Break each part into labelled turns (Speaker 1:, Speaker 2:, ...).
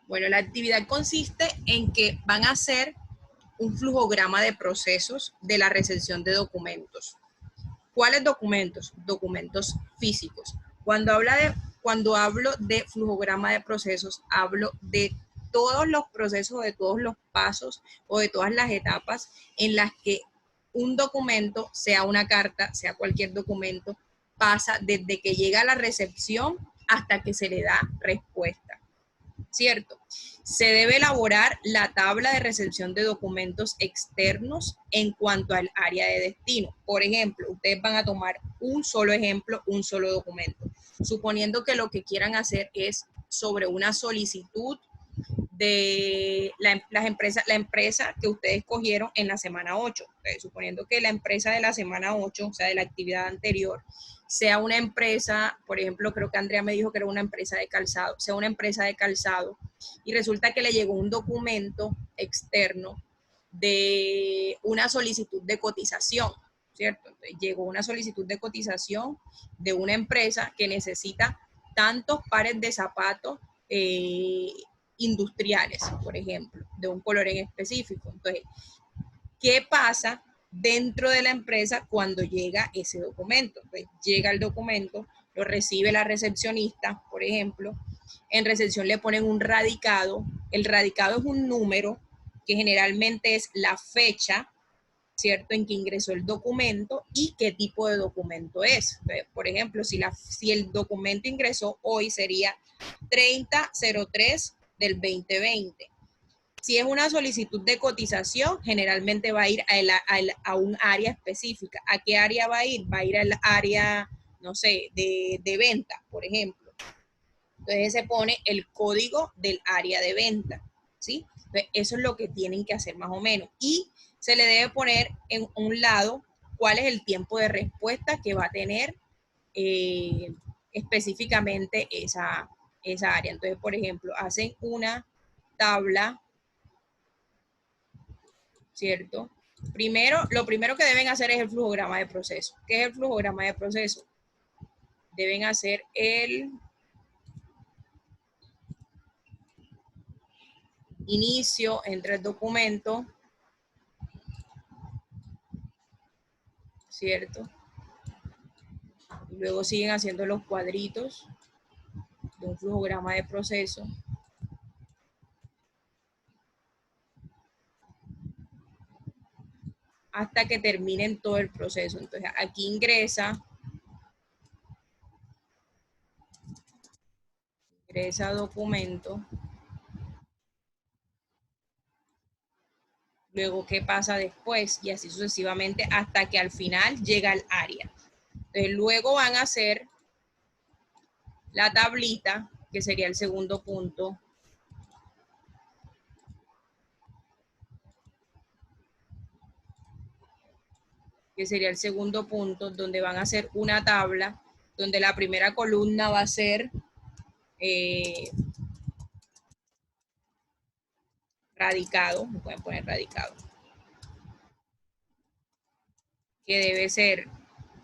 Speaker 1: Bueno, la actividad consiste en que van a hacer un flujograma de procesos de la recepción de documentos. ¿Cuáles documentos? Documentos físicos. Cuando hablo de flujograma de procesos, hablo de todos los procesos, de todos los pasos o de todas las etapas en las que un documento, sea una carta, sea cualquier documento, pasa desde que llega a la recepción hasta que se le da respuesta, ¿cierto? Se debe elaborar la tabla de recepción de documentos externos en cuanto al área de destino. Por ejemplo, ustedes van a tomar un solo ejemplo, un solo documento, suponiendo que lo que quieran hacer es sobre una solicitud de la empresa que ustedes cogieron en la semana 8. Suponiendo que la empresa de la semana 8, o sea, de la actividad anterior, sea una empresa, por ejemplo, creo que Andrea me dijo que era una empresa de calzado, sea una empresa de calzado, y resulta que le llegó un documento externo de una solicitud de cotización, ¿cierto? Entonces, llegó una solicitud de cotización de una empresa que necesita tantos pares de zapatos industriales, por ejemplo, de un color en específico. Entonces, ¿qué pasa dentro de la empresa cuando llega ese documento? Entonces, llega el documento, lo recibe la recepcionista, por ejemplo, en recepción le ponen un radicado. El radicado es un número que generalmente es la fecha, ¿cierto?, en que ingresó el documento y qué tipo de documento es. Entonces, por ejemplo, si el documento ingresó hoy, sería 3003 del 2020. Si es una solicitud de cotización, generalmente va a ir a un área específica. ¿A qué área va a ir? Va a ir al área, no sé, de venta, por ejemplo. Entonces se pone el código del área de venta, ¿sí? Entonces, eso es lo que tienen que hacer más o menos. Y se le debe poner en un lado cuál es el tiempo de respuesta que va a tener específicamente esa área. Entonces, por ejemplo, hacen una tabla, ¿cierto? Lo primero que deben hacer es el flujograma de proceso. ¿Qué es el flujograma de proceso? Deben hacer el inicio entre el documento, ¿cierto? Y luego siguen haciendo los cuadritos de un flujograma de proceso. Hasta que terminen todo el proceso. Entonces aquí ingresa documento. Luego, ¿qué pasa después? Y así sucesivamente hasta que al final llega al área. Entonces, luego van a hacer la tablita, que sería el segundo punto. Que sería el segundo punto, donde van a hacer una tabla, donde la primera columna va a ser radicado, me pueden poner radicado, que debe ser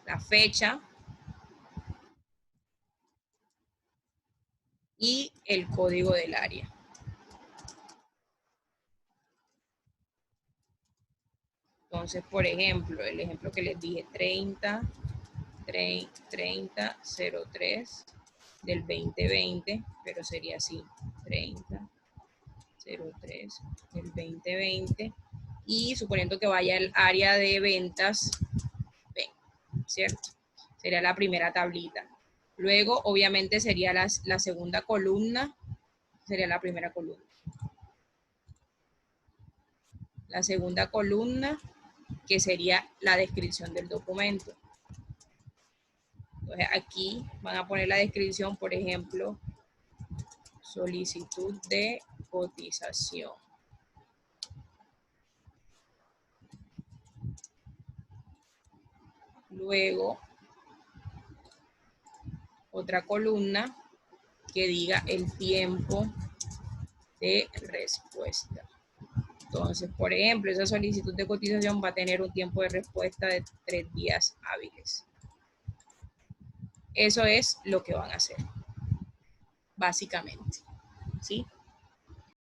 Speaker 1: la fecha y el código del área. Entonces, por ejemplo, el ejemplo que les dije, 3003 del 2020, pero sería así, 3003 del 2020, y suponiendo que vaya al área de ventas, ¿cierto? Sería la primera tablita. Luego, obviamente, sería la segunda columna, sería la primera columna. La segunda columna, que sería la descripción del documento. Entonces, aquí van a poner la descripción, por ejemplo, solicitud de cotización. Luego, otra columna que diga el tiempo de respuesta. Entonces, por ejemplo, esa solicitud de cotización va a tener un tiempo de respuesta de 3 días hábiles. Eso es lo que van a hacer, básicamente, ¿sí?